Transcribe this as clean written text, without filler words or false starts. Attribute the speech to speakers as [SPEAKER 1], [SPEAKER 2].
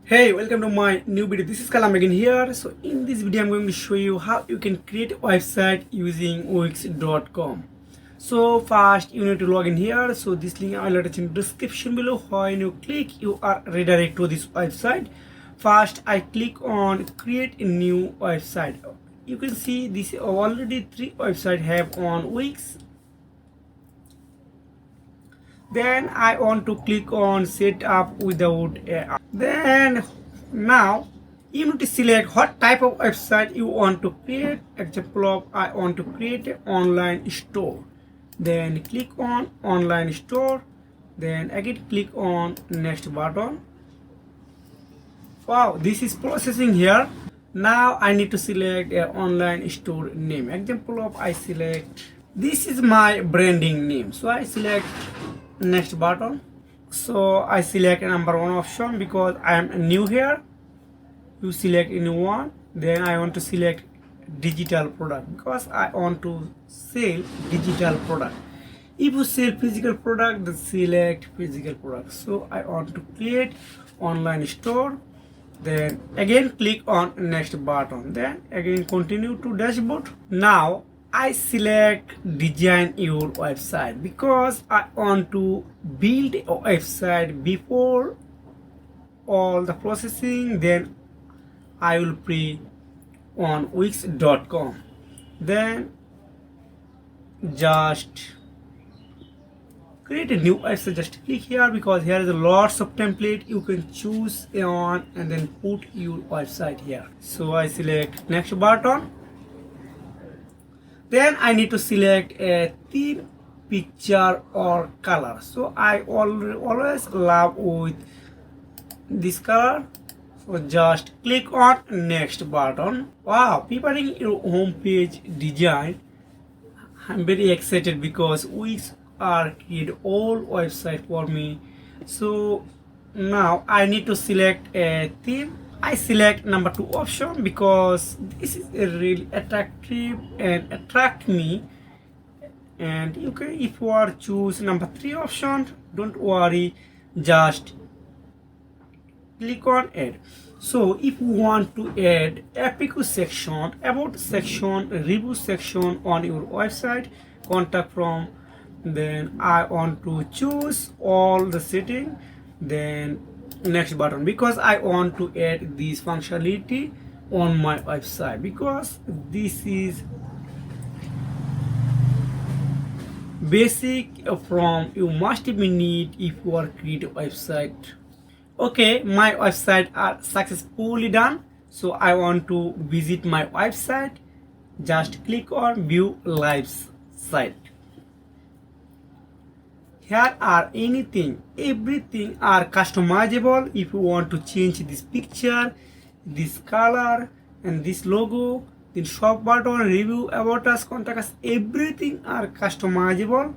[SPEAKER 1] Hey, welcome to my new video. This is Kalam again here. So in this video I'm going to show you how you can create a website using wix.com. So first you need to log in here. So this link I will attach in the description below. When you click, you are redirected to this website. First I click on create a new website. You can see this already 3 websites have on Wix. Then I want to click on set up without a. Then now you need to select what type of website you want to create. Example of I want to create an online store. Then click on online store. Then again click on next button. Wow, this is processing here. Now I need to select an online store name. Example of I select, this is my branding name, so I select next button. So I select number 1 option because I am new here. You select any one. Then I want to select digital product because I want to sell digital product. If you sell physical product, then select physical product. So I want to create online store. Then again click on next button. Then again continue to dashboard. Now I select design your website because I want to build a website before all the processing. Then I will play on wix.com. Then just create a new website. Just click here because here is a lots of template you can choose on and then put your website here. So I select next button. Then I need to select a theme, picture or color. So I always love with this color. So just click on next button. Wow, preparing your home page design. I'm very excited because Wix are create all website for me. So now I need to select a theme. I select number 2 option because this is a really attractive and attract me. And you can, if you are choose number 3 option, don't worry, just click on add. So if you want to add FAQ section, about section, review section on your website, contact from, then I want to choose all the setting. Then next button because I want to add this functionality on my website because this is basic from you must be need if you are create a website. Okay, my website are successfully done. So I want to visit my website. Just click on view live site. Here are everything are customizable. If you want to change this picture, this color and this logo, then shop button, review, about us, contact us, everything are customizable.